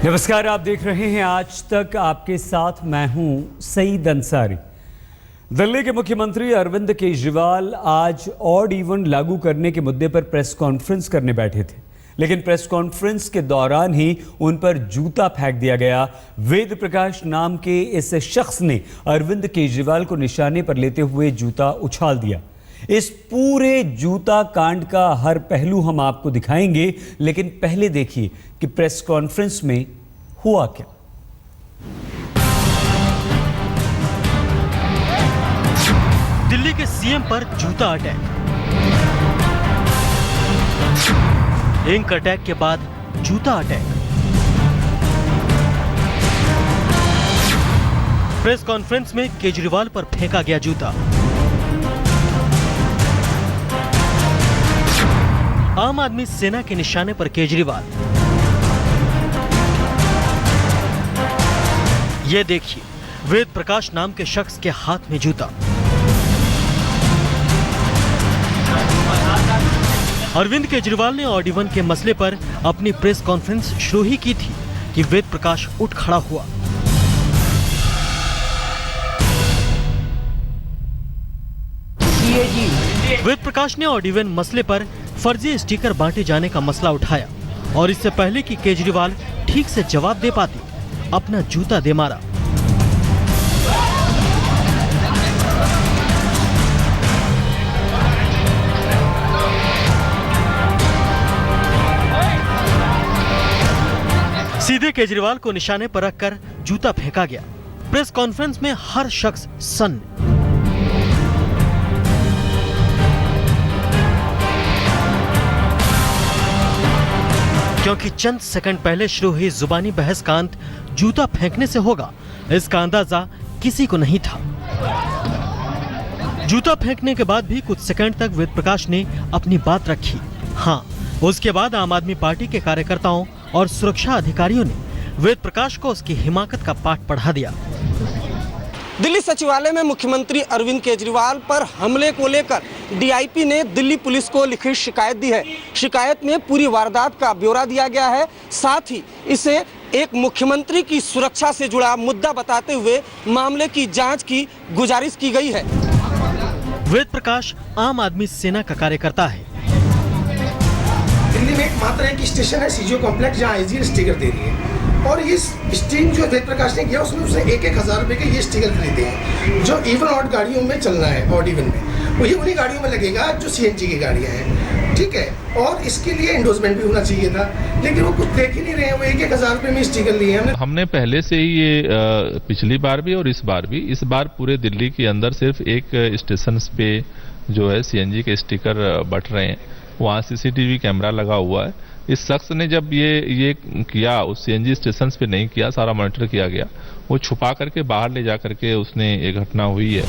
नमस्कार, आप देख रहे हैं आज तक। आपके साथ मैं हूं सईद अंसारी। दिल्ली के मुख्यमंत्री अरविंद केजरीवाल आज ऑड इवन लागू करने के मुद्दे पर प्रेस कॉन्फ्रेंस करने बैठे थे, लेकिन प्रेस कॉन्फ्रेंस के दौरान ही उन पर जूता फेंक दिया गया। वेद प्रकाश नाम के इस शख्स ने अरविंद केजरीवाल को निशाने पर लेते हुए जूता उछाल दिया। इस पूरे जूता कांड का हर पहलू हम आपको दिखाएंगे, लेकिन पहले देखिए कि प्रेस कॉन्फ्रेंस में हुआ क्या। दिल्ली के सीएम पर जूता अटैक। इंक अटैक के बाद जूता अटैक। प्रेस कॉन्फ्रेंस में केजरीवाल पर फेंका गया जूता। आम आदमी सेना के निशाने पर केजरीवाल। ये देखिए, वेद प्रकाश नाम के शख्स के हाथ में जूता। अरविंद केजरीवाल ने ऑड इवन के मसले पर अपनी प्रेस कॉन्फ्रेंस शुरू ही की थी कि वेद प्रकाश उठ खड़ा हुआ। वेद प्रकाश ने ऑड इवन मसले पर फर्जी स्टिकर बांटे जाने का मसला उठाया और इससे पहले कि केजरीवाल ठीक से जवाब दे पाते, अपना जूता दे मारा। सीधे केजरीवाल को निशाने पर रखकर जूता फेंका गया। प्रेस कॉन्फ्रेंस में हर शख्स सन्न। क्योंकि चंद सेकंड पहले शुरू हुई जुबानी बहस का अंत जूता फेंकने से होगा, इसका अंदाजा किसी को नहीं था। जूता फेंकने के बाद भी कुछ सेकंड तक वेद प्रकाश ने अपनी बात रखी। हाँ, उसके बाद आम आदमी पार्टी के कार्यकर्ताओं और सुरक्षा अधिकारियों ने वेद प्रकाश को उसकी हिमाकत का पाठ पढ़ा दिया। दिल्ली सचिवालय में मुख्यमंत्री अरविंद केजरीवाल पर हमले को लेकर डीआईपी ने दिल्ली पुलिस को लिखित शिकायत दी है। शिकायत में पूरी वारदात का ब्यौरा दिया गया है, साथ ही इसे एक मुख्यमंत्री की सुरक्षा से जुड़ा मुद्दा बताते हुए मामले की जांच की गुजारिश की गई है। वेद प्रकाश आम आदमी सेना का कार्यकर्ता है। दिल्ली में एकमात्र एक स्टेशन है सीजीओ कॉम्प्लेक्स, जहाँ आईजी स्टिकर दे रही है, और ये स्टिंग जो वेद प्रकाश ने किया उसमें उसने 1,000 रुपए के ये स्टिकर खरीदे हैं जो इवन ऑड गाड़ियों में चलना है। ऑड इवन में वो ये उन्हीं गाड़ियों में लगेगा जो सीएनजी की गाड़ियां हैं, ठीक है। और इसके लिए एंडोर्समेंट भी होना चाहिए था, लेकिन वो कुछ देख ही नहीं रहे हैं। वो 1,000 रुपए में स्टिकर लिए हैं। हमने पहले से ही ये पिछली बार भी और इस बार भी, इस बार पूरे दिल्ली के अंदर सिर्फ एक स्टेशन पे जो है सीएनजी के स्टिकर बट रहे हैं, वहाँ सीसीटीवी कैमरा लगा हुआ है। इस शख्स ने जब ये किया, उस सीएनजी स्टेशन पे नहीं किया, सारा मॉनिटर किया गया, वो छुपा करके बाहर ले जा करके उसने ये घटना हुई है।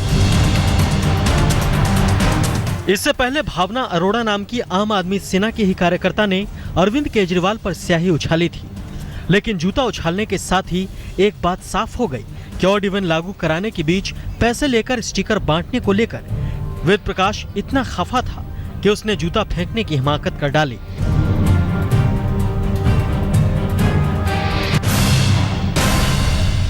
इससे पहले भावना अरोड़ा नाम की आम आदमी सेना की ही कार्यकर्ता ने अरविंद केजरीवाल पर स्याही उछाली थी, लेकिन जूता उछालने के साथ ही एक बात साफ हो गई कि ऑड इवन लागू कराने के बीच पैसे लेकर स्टिकर बांटने को लेकर वेद प्रकाश इतना खफा था कि उसने जूता फेंकने की हिमाकत कर डाली।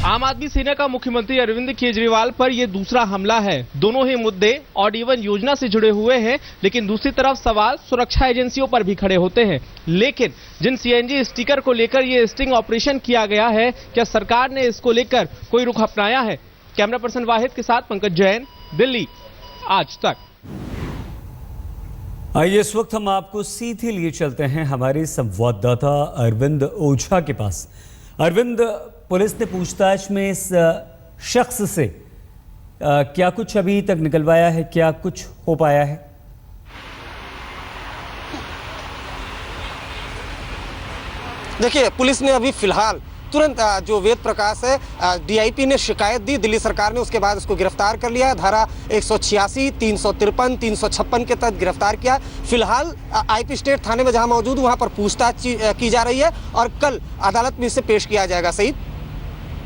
आम आदमी सेना का मुख्यमंत्री अरविंद केजरीवाल पर यह दूसरा हमला है। दोनों ही मुद्दे ऑड इवन योजना से जुड़े हुए हैं, लेकिन दूसरी तरफ सवाल सुरक्षा एजेंसियों पर भी खड़े होते हैं। लेकिन जिन सीएनजी स्टिकर को लेकर यह स्टिंग ऑपरेशन किया गया है, क्या सरकार ने इसको लेकर कोई रुख अपनाया है? कैमरा पर्सन वाहिद के साथ पंकज जैन, दिल्ली, आज तक। आइए इस वक्त हम आपको सीधे लिए चलते हैं हमारे संवाददाता अरविंद ओझा के पास। अरविंद, पुलिस ने पूछताछ में इस शख्स से क्या कुछ अभी तक निकलवाया है, क्या कुछ हो पाया है? देखिए, पुलिस ने अभी फिलहाल तुरंत जो वेद प्रकाश है, डीआईपी ने शिकायत दी दिल्ली सरकार ने, उसके बाद उसको गिरफ्तार कर लिया है। धारा 186, 353, 356 के तहत गिरफ्तार किया। फिलहाल आईपी स्टेट थाने में जहां मौजूद, वहां पर पूछताछ की जा रही है और कल अदालत में इसे पेश किया जाएगा। सही,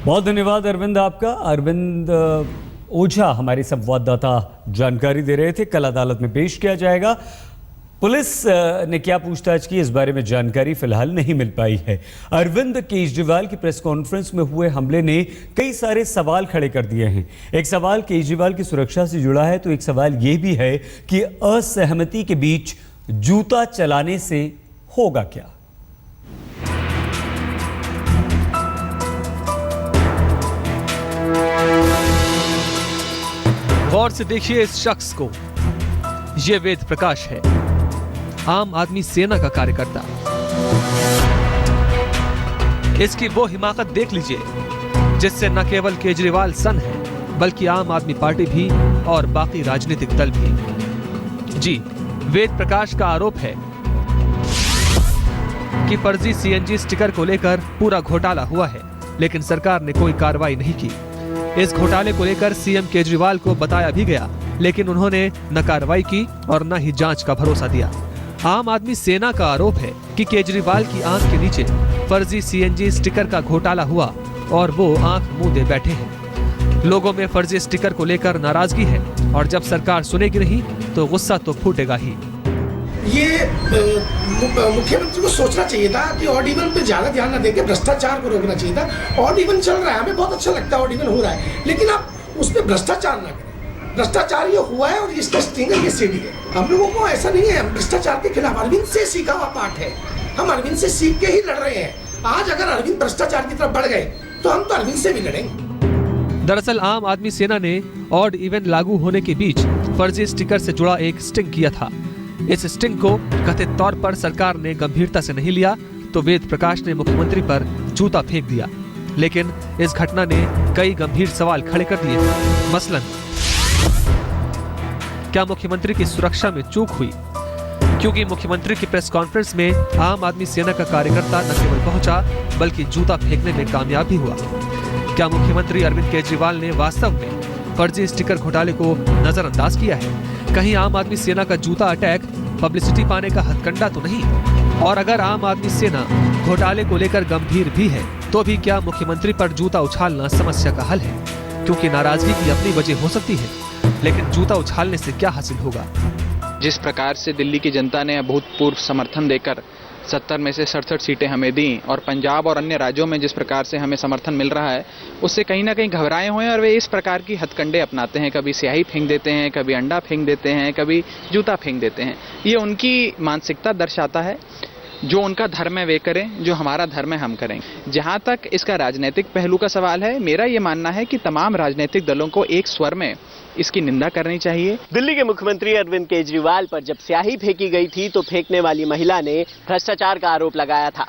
बहुत धन्यवाद अरविंद आपका। अरविंद ओझा हमारे संवाददाता जानकारी दे रहे थे, कल अदालत में पेश किया जाएगा। पुलिस ने क्या पूछताछ की, इस बारे में जानकारी फिलहाल नहीं मिल पाई है। अरविंद केजरीवाल की प्रेस कॉन्फ्रेंस में हुए हमले ने कई सारे सवाल खड़े कर दिए हैं। एक सवाल केजरीवाल की सुरक्षा से जुड़ा है, तो एक सवाल यह भी है कि असहमति के बीच जूता चलाने से होगा क्या। गौर से देखिए इस शख्स को। यह वेद प्रकाश है, आम आदमी सेना का कार्यकर्ता। इसकी वो हिमाकत देख लीजिए जिससे न केवल केजरीवाल सन है बल्कि आम आदमी पार्टी भी और बाकी राजनीतिक दल भी। जी, वेद प्रकाश का आरोप है कि फर्जी सीएनजी स्टिकर को लेकर पूरा घोटाला हुआ है, लेकिन सरकार ने कोई कार्रवाई नहीं की। इस घोटाले को लेकर सीएम केजरीवाल को बताया भी गया, लेकिन उन्होंने न कार्रवाई की और न ही जांच का भरोसा दिया। आम आदमी सेना का आरोप है कि केजरीवाल की आंख के नीचे फर्जी सीएनजी स्टिकर का घोटाला हुआ और वो आंख मूंदे बैठे हैं। लोगों में फर्जी स्टिकर को लेकर नाराजगी है और जब सरकार सुनेगी नहीं तो गुस्सा तो फूटेगा ही। ये मुख्यमंत्री को सोचना चाहिए था कि ऑड इवन पे ज्यादा ध्यान न देके भ्रष्टाचार को रोकना चाहिए था। ऑड इवन चल रहा है, हमें बहुत अच्छा लगता है ऑड इवन हो रहा है, लेकिन आप उस पर भ्रष्टाचार ना करें। भ्रष्टाचार ये हुआ है और इसका स्टिंगर ये सीढ़ी है। हम लोगों को ऐसा नहीं है, हम भ्रष्टाचार के खिलाफ अरविंद से सीखा हुआ पाठ है, हम अरविंद से सीख के ही लड़ रहे हैं। आज अगर अरविंद भ्रष्टाचार की तरफ बढ़ गए तो हम तो अरविंद से भी लड़ेंगे। दरअसल आम आदमी सेना ने ऑड इवन लागू होने के बीच फर्जी स्टिकर से जुड़ा एक स्टिंग किया था। इस स्टिंग को कथित तौर पर सरकार ने गंभीरता से नहीं लिया तो वेद प्रकाश ने मुख्यमंत्री पर जूता फेंक दिया। लेकिन इस घटना ने कई गंभीर सवाल खड़े कर दिए। मसलन, क्या मुख्यमंत्री की सुरक्षा में चूक हुई? क्योंकि मुख्यमंत्री की प्रेस कॉन्फ्रेंस में आम आदमी सेना का कार्यकर्ता न केवल पहुंचा बल्कि जूता फेंकने में कामयाब भी हुआ। क्या मुख्यमंत्री अरविंद केजरीवाल ने वास्तव में फर्जी स्टिकर घोटाले को नजरअंदाज किया है? कहीं आम आदमी सेना का जूता अटैक पब्लिसिटी पाने का हथकंडा तो नहीं? और अगर आम आदमी सेना घोटाले को लेकर गंभीर भी है तो भी क्या मुख्यमंत्री पर जूता उछालना समस्या का हल है? क्योंकि नाराजगी की अपनी वजह हो सकती है, लेकिन जूता उछालने से क्या हासिल होगा? जिस प्रकार से दिल्ली की जनता ने अभूतपूर्व समर्थन देकर 70 में से 67 सीटें हमें दी और पंजाब और अन्य राज्यों में जिस प्रकार से हमें समर्थन मिल रहा है, उससे कहीं ना कहीं घबराए हुए हैं और वे इस प्रकार की हथकंडे अपनाते हैं। कभी स्याही फेंक देते हैं, कभी अंडा फेंक देते हैं, कभी जूता फेंक देते हैं। ये उनकी मानसिकता दर्शाता है। जो उनका धर्म है वे करें, जो हमारा धर्म है हम करें। जहां तक इसका राजनीतिक पहलू का सवाल है, मेरा ये मानना है कि तमाम राजनीतिक दलों को एक स्वर में इसकी निंदा करनी चाहिए। दिल्ली के मुख्यमंत्री अरविंद केजरीवाल पर जब स्याही फेंकी गई थी तो फेंकने वाली महिला ने भ्रष्टाचार का आरोप लगाया था।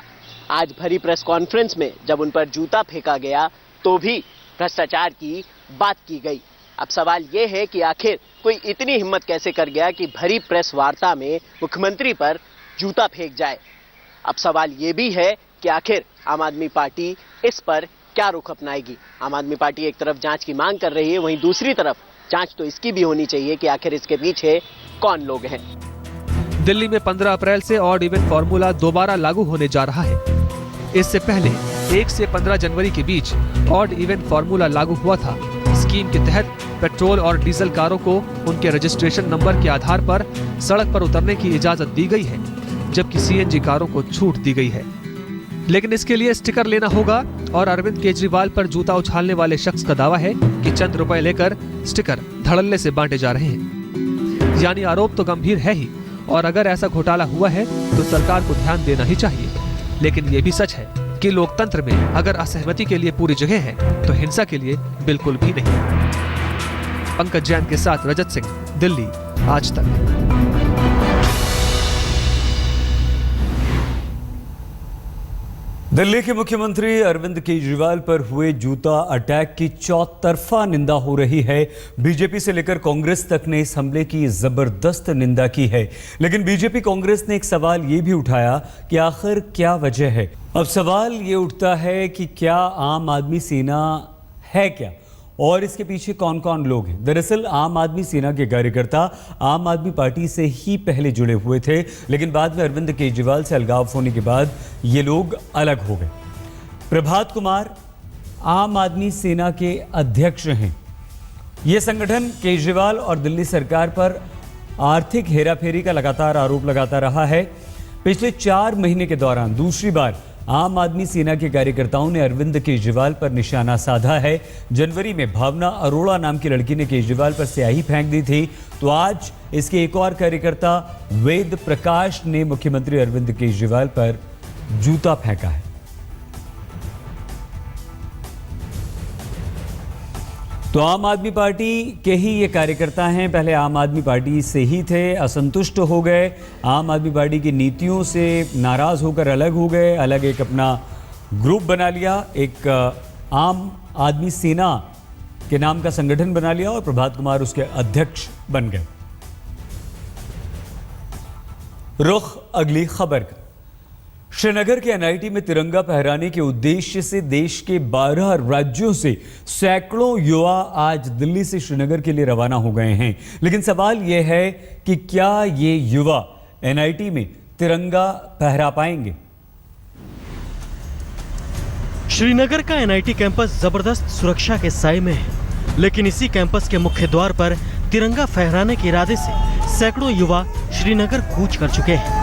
आज भरी प्रेस कॉन्फ्रेंस में जब उन पर जूता फेंका गया तो भी भ्रष्टाचार की बात की गई। अब सवाल ये है कि आखिर कोई इतनी हिम्मत कैसे कर गया कि भरी प्रेस वार्ता में मुख्यमंत्री पर जूता फेंक जाए। अब सवाल ये भी है कि आखिर आम आदमी पार्टी इस पर क्या रुख अपनाएगी। आम आदमी पार्टी एक तरफ जांच की मांग कर रही है, वहीं दूसरी तरफ जांच तो इसकी भी होनी चाहिए कि आखिर इसके पीछे कौन लोग हैं। दिल्ली में 15 अप्रैल से ऑड इवन फॉर्मूला दोबारा लागू होने जा रहा है। इससे पहले 1 से 15 जनवरी के बीच ऑड इवन फॉर्मूला लागू हुआ था। स्कीम के तहत पेट्रोल और डीजल कारों को उनके रजिस्ट्रेशन नंबर के आधार पर सड़क पर उतरने की इजाजत दी गई है, जबकि सीएनजी कारों को छूट दी गई है। लेकिन इसके लिए स्टिकर लेना होगा और अरविंद केजरीवाल पर जूता उछालने वाले शख्स का दावा है कि चंद रुपए लेकर स्टिकर धड़ल्ले से बांटे जा रहे हैं। यानी आरोप तो गंभीर है ही, और अगर ऐसा घोटाला हुआ है तो सरकार को ध्यान देना ही चाहिए। लेकिन ये भी सच है कि लोकतंत्र में अगर असहमति के लिए पूरी जगह है तो हिंसा के लिए बिल्कुल भी नहीं। पंकज जैन के साथ रजत सिंह, दिल्ली, आज तक। दिल्ली के मुख्यमंत्री अरविंद केजरीवाल पर हुए जूता अटैक की चौतरफा निंदा हो रही है। बीजेपी से लेकर कांग्रेस तक ने इस हमले की जबरदस्त निंदा की है। लेकिन बीजेपी कांग्रेस ने एक सवाल ये भी उठाया कि आखिर क्या वजह है। अब सवाल ये उठता है कि क्या आम आदमी सेना है क्या, और इसके पीछे कौन कौन लोग हैं। दरअसल आम आदमी सेना के कार्यकर्ता आम आदमी पार्टी से ही पहले जुड़े हुए थे, लेकिन बाद में अरविंद केजरीवाल से अलगाव होने के बाद ये लोग अलग हो गए। प्रभात कुमार आम आदमी सेना के अध्यक्ष हैं। ये संगठन केजरीवाल और दिल्ली सरकार पर आर्थिक हेराफेरी का लगातार आरोप लगाता रहा है। पिछले 4 महीने के दौरान दूसरी बार आम आदमी सेना के कार्यकर्ताओं ने अरविंद केजरीवाल पर निशाना साधा है। जनवरी में भावना अरोड़ा नाम की लड़की ने केजरीवाल पर स्याही फेंक दी थी, तो आज इसके एक और कार्यकर्ता वेद प्रकाश ने मुख्यमंत्री अरविंद केजरीवाल पर जूता फेंका है। तो आम आदमी पार्टी के ही ये कार्यकर्ता हैं, पहले आम आदमी पार्टी से ही थे, असंतुष्ट हो गए, आम आदमी पार्टी की नीतियों से नाराज होकर अलग हो गए, अलग एक अपना ग्रुप बना लिया, एक आम आदमी सेना के नाम का संगठन बना लिया और प्रभात कुमार उसके अध्यक्ष बन गए। रुख अगली खबर का। श्रीनगर के एनआईटी में तिरंगा फहराने के उद्देश्य से देश के 12 राज्यों से सैकड़ों युवा आज दिल्ली से श्रीनगर के लिए रवाना हो गए हैं। लेकिन सवाल यह है कि क्या ये युवा एनआईटी में तिरंगा फहरा पाएंगे? श्रीनगर का एनआईटी कैंपस जबरदस्त सुरक्षा के साए में है, लेकिन इसी कैंपस के मुख्य द्वार पर तिरंगा फहराने के इरादे से सैकड़ों युवा श्रीनगर कूच कर चुके हैं।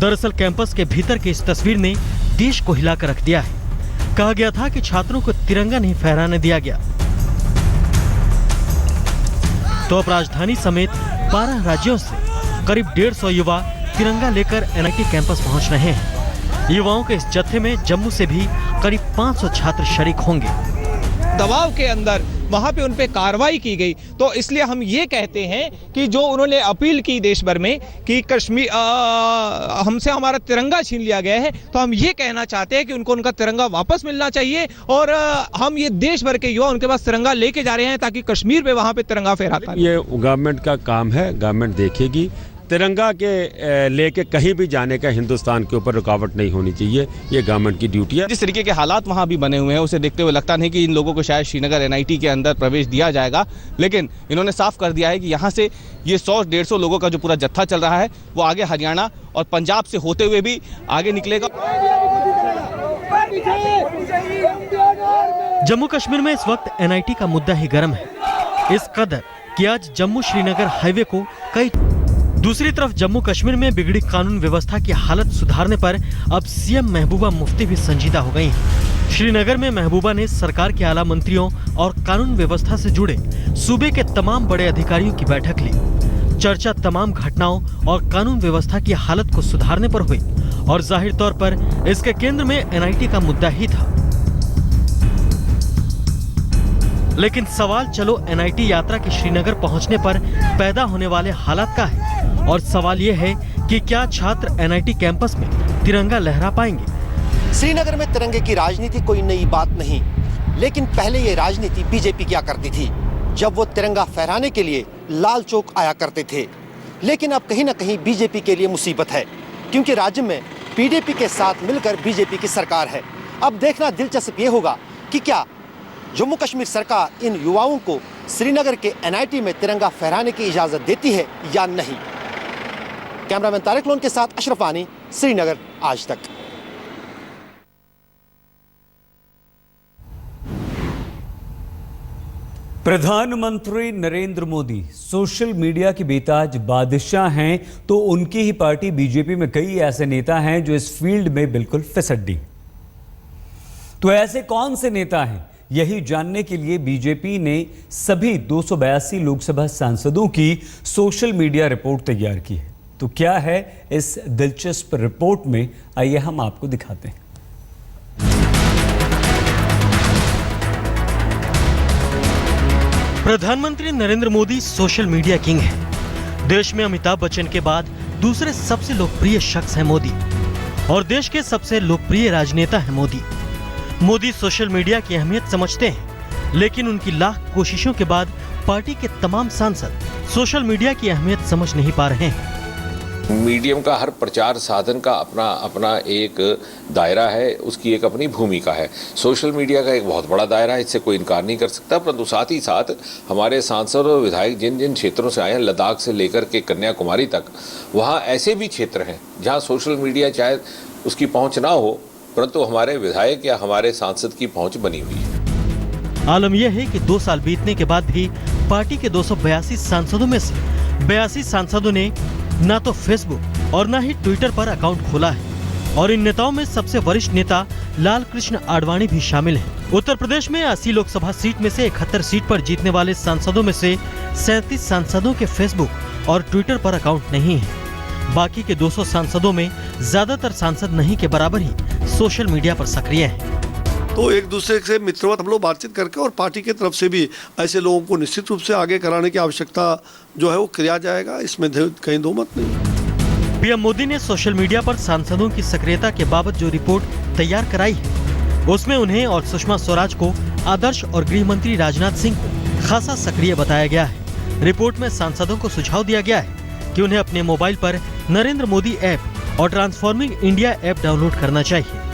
दरअसल कैंपस के भीतर की इस तस्वीर ने देश को हिलाकर रख दिया है। कहा गया था कि छात्रों को तिरंगा नहीं फहराने दिया गया, तो अब राजधानी समेत 12 राज्यों से करीब 150 युवा तिरंगा लेकर एनआईटी कैंपस पहुंच रहे हैं। युवाओं के इस जत्थे में जम्मू से भी करीब 500 छात्र शरीक होंगे। दबाव के अंदर वहां पे उन पे कार्रवाई की गई, तो इसलिए हम ये कहते हैं कि जो उन्होंने अपील की देश भर में कि कश्मीर हमसे हमारा तिरंगा छीन लिया गया है, तो हम ये कहना चाहते हैं कि उनको उनका तिरंगा वापस मिलना चाहिए। और हम ये देश भर के युवा उनके पास तिरंगा लेके जा रहे हैं ताकि कश्मीर पे वहां पे तिरंगा फहराता है। ये गवर्नमेंट का काम है, गवर्नमेंट देखेगी। तिरंगा के लेके कहीं भी जाने का हिंदुस्तान के ऊपर रुकावट नहीं होनी चाहिए, ये गवर्नमेंट की ड्यूटी है। जिस तरीके के हालात वहां भी बने हुए हैं उसे देखते हुए लगता नहीं कि इन लोगों को शायद श्रीनगर एनआईटी के अंदर प्रवेश दिया जाएगा, लेकिन इन्होंने साफ कर दिया है कि यहाँ से ये 100-150 लोगों का जो पूरा जत्था चल रहा है वो आगे हरियाणा और पंजाब से होते हुए भी आगे निकलेगा। जम्मू कश्मीर में इस वक्त एनआईटी का मुद्दा ही गर्म है, इस कदर कि आज जम्मू श्रीनगर हाईवे को कई। दूसरी तरफ जम्मू कश्मीर में बिगड़ी कानून व्यवस्था की हालत सुधारने पर अब सीएम महबूबा मुफ्ती भी संजीदा हो गई हैं। श्रीनगर में महबूबा ने सरकार के आला मंत्रियों और कानून व्यवस्था से जुड़े सूबे के तमाम बड़े अधिकारियों की बैठक ली। चर्चा तमाम घटनाओं और कानून व्यवस्था की हालत को सुधारने पर हुई और जाहिर तौर पर इसके केंद्र में एनआईटी का मुद्दा ही था। लेकिन सवाल चलो एनआईटी यात्रा के श्रीनगर पहुंचने पर पैदा होने वाले हालात का है, और सवाल यह है कि क्या छात्र एनआईटी कैंपस में तिरंगा लहरा पाएंगे? श्रीनगर में तिरंगे की राजनीति कोई नई बात नहीं, लेकिन पहले ये राजनीति बीजेपी किया करती थी, जब वो तिरंगा फहराने के लिए लाल चौक आया करते थे। लेकिन अब कहीं न कहीं बीजेपी के लिए मुसीबत है, क्योंकि राज्य में पीडीपी के साथ मिलकर बीजेपी की सरकार है। अब देखना दिलचस्प ये होगा कि क्या जम्मू कश्मीर सरकार इन युवाओं को श्रीनगर के एनआईटी में तिरंगा फहराने की इजाजत देती है या नहीं। कैमरामैन तारिक लोन के साथ अशरफ आनी, श्रीनगर, आज तक। प्रधानमंत्री नरेंद्र मोदी सोशल मीडिया के बेताज बादशाह हैं, तो उनकी ही पार्टी बीजेपी में कई ऐसे नेता हैं जो इस फील्ड में बिल्कुल फिसड्डी। तो ऐसे कौन से नेता हैं, यही जानने के लिए बीजेपी ने सभी 282 लोकसभा सांसदों की सोशल मीडिया रिपोर्ट तैयार की है। तो क्या है इस दिलचस्प रिपोर्ट में, आइए हम आपको दिखाते हैं। प्रधानमंत्री Narendra Modi social media king हैं। देश में अमिताभ बच्चन के बाद दूसरे सबसे लोकप्रिय शख्स हैं मोदी, और देश के सबसे लोकप्रिय राजनेता हैं मोदी। मोदी सोशल मीडिया की अहमियत समझते हैं, लेकिन उनकी लाख कोशिशों के बाद पार्टी के तमाम सांसद सोशल मीडिया की अहमियत समझ नहीं पा रहे हैं। मीडियम का हर प्रचार साधन का अपना अपना एक दायरा है, उसकी एक अपनी भूमिका है। सोशल मीडिया का एक बहुत बड़ा दायरा है, इससे कोई इनकार नहीं कर सकता, परंतु साथ ही साथ हमारे सांसद और विधायक जिन जिन क्षेत्रों से आए हैं, लद्दाख से लेकर के कन्याकुमारी तक, वहाँ ऐसे भी क्षेत्र हैं जहाँ सोशल मीडिया चाहे उसकी पहुँच ना हो, परंतु हमारे विधायक या हमारे सांसद की पहुँच बनी हुई है। आलम यह है कि 2 साल बीतने के बाद भी पार्टी के 282 सांसदों में से 82 सांसदों ने न तो फेसबुक और न ही ट्विटर पर अकाउंट खोला है। और इन नेताओं में सबसे वरिष्ठ नेता लाल कृष्ण आडवाणी भी शामिल हैं। उत्तर प्रदेश में 80 लोकसभा सीट में से 71 सीट पर जीतने वाले सांसदों में से 37 सांसदों के फेसबुक और ट्विटर पर अकाउंट नहीं है। बाकी के 200 सांसदों में ज्यादातर सांसद नहीं के बराबर ही सोशल मीडिया पर सक्रिय हैं। तो एक दूसरे से मित्रवत हम लोग बातचीत करके और पार्टी की तरफ से भी ऐसे लोगों को निश्चित रूप से आगे कराने की आवश्यकता जो है वो किया जाएगा, इसमें कहीं दो मत नहीं। पीएम मोदी ने सोशल मीडिया पर सांसदों की सक्रियता के बाबत जो रिपोर्ट तैयार कराई है उसमें उन्हें और सुषमा स्वराज को आदर्श और गृह मंत्री राजनाथ सिंह को खासा सक्रिय बताया गया है। रिपोर्ट में सांसदों को सुझाव दिया गया है कि उन्हें अपने मोबाइल पर नरेंद्र मोदी ऐप और ट्रांसफॉर्मिंग इंडिया ऐप डाउनलोड करना चाहिए।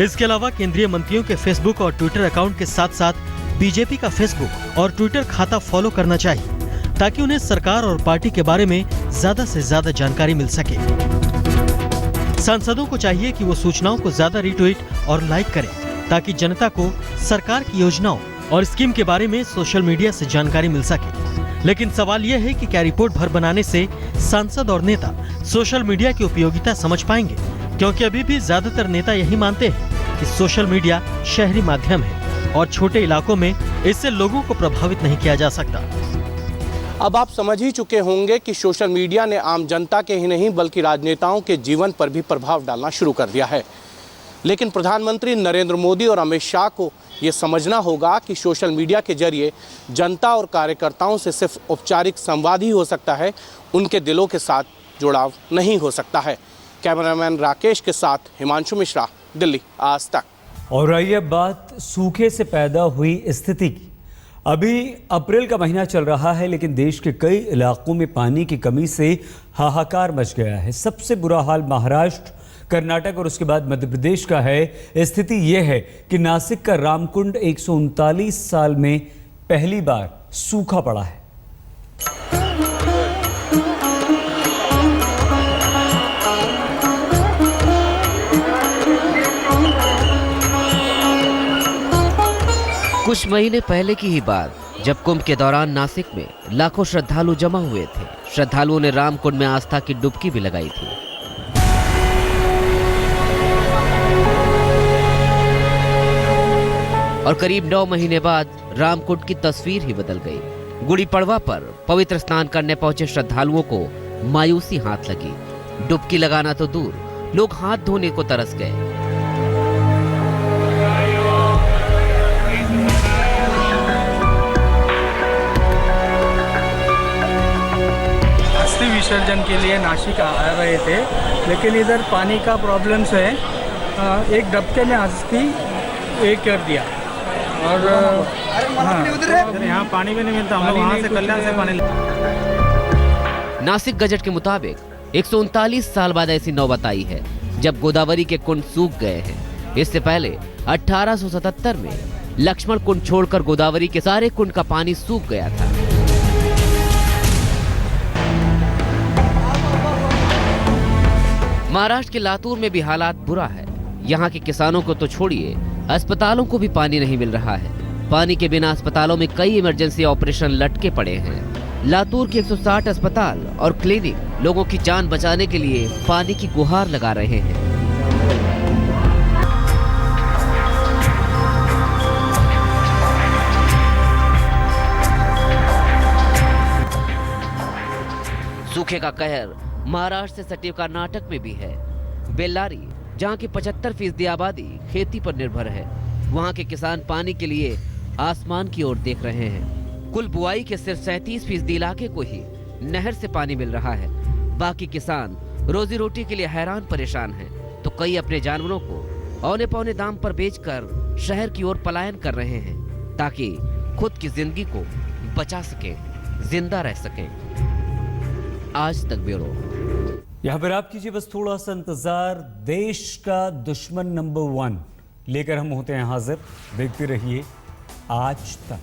इसके अलावा केंद्रीय मंत्रियों के फेसबुक और ट्विटर अकाउंट के साथ साथ बीजेपी का फेसबुक और ट्विटर खाता फॉलो करना चाहिए ताकि उन्हें सरकार और पार्टी के बारे में ज्यादा से ज्यादा जानकारी मिल सके। सांसदों को चाहिए कि वो सूचनाओं को ज्यादा रीट्वीट और लाइक करें ताकि जनता को सरकार की योजनाओं और स्कीम के बारे में सोशल मीडिया से जानकारी मिल सके। लेकिन सवाल यह है कि क्या रिपोर्ट भर बनाने से सांसद और नेता सोशल मीडिया की उपयोगिता समझ पाएंगे, क्योंकि अभी भी ज्यादातर नेता यही मानते हैं कि सोशल मीडिया शहरी माध्यम है और छोटे इलाकों में इससे लोगों को प्रभावित नहीं किया जा सकता। अब आप समझ ही चुके होंगे कि सोशल मीडिया ने आम जनता के ही नहीं बल्कि राजनेताओं के जीवन पर भी प्रभाव डालना शुरू कर दिया है। लेकिन प्रधानमंत्री नरेंद्र मोदी और अमित शाह को ये समझना होगा कि सोशल मीडिया के जरिए जनता और कार्यकर्ताओं से सिर्फ औपचारिक संवाद ही हो सकता है, उनके दिलों के साथ जुड़ाव नहीं हो सकता है। कैमरामैन राकेश के साथ हिमांशु मिश्रा, दिल्ली, आज तक। और आइए बात सूखे से पैदा हुई स्थिति की। अभी अप्रैल का महीना चल रहा है लेकिन देश के कई इलाकों में पानी की कमी से हाहाकार मच गया है। सबसे बुरा हाल महाराष्ट्र, कर्नाटक और उसके बाद मध्य प्रदेश का है। स्थिति यह है कि नासिक का रामकुंड 139 साल में पहली बार सूखा पड़ा है। कुछ महीने पहले की ही बात, जब कुंभ के दौरान नासिक में लाखों श्रद्धालु जमा हुए थे। श्रद्धालुओं ने रामकुंड में आस्था की डुबकी भी लगाई थी। और करीब 9 महीने बाद रामकुंड की तस्वीर ही बदल गई। गुड़ी पड़वा पर पवित्र स्नान करने पहुंचे श्रद्धालुओं को मायूसी हाथ लगी। डुबकी लगाना तो दूर, लोग हाथ धोने को तरस गए। अस्थि विसर्जन के लिए नासिक आ रहे थे, लेकिन इधर पानी का प्रॉब्लम से एक डबके में अस्थि एक कर दिया और यहाँ पानी भी नहीं मिलता। हम लोग वहाँ से कल्याण से पानी। नासिक गजट के मुताबिक 139 साल बाद ऐसी नौबत आई है जब गोदावरी के कुंड सूख गए हैं। इससे पहले 1877 में लक्ष्मण कुंड छोड़कर गोदावरी के सारे कुंड का पानी सूख गया था। महाराष्ट्र के लातूर में भी हालात बुरा है। यहाँ के किसानों को तो छोड़िए, अस्पतालों को भी पानी नहीं मिल रहा है। पानी के बिना अस्पतालों में कई इमरजेंसी ऑपरेशन लटके पड़े हैं। लातूर के 160 अस्पताल और क्लिनिक लोगों की जान बचाने के लिए पानी की गुहार लगा रहे हैं। सूखे का कहर महाराष्ट्र से सटे कर्नाटक में भी है। बेल्लारी, जहां की 75% आबादी खेती पर निर्भर है, वहां के किसान पानी के लिए आसमान की ओर देख रहे हैं। कुल बुआई के सिर्फ 37% इलाके को ही नहर से पानी मिल रहा है। बाकी किसान रोजी रोटी के लिए हैरान परेशान हैं, तो कई अपने जानवरों को औने पौने दाम पर बेचकर शहर की ओर पलायन कर रहे हैं ताकि खुद की जिंदगी को बचा सकें, जिंदा रह सकें। आज तक ब्यूरो। यहाँ पर आप कीजिए बस थोड़ा सा इंतजार। देश का दुश्मन नंबर 1 लेकर हम होते हैं हाजिर। देखते रहिए आज तक।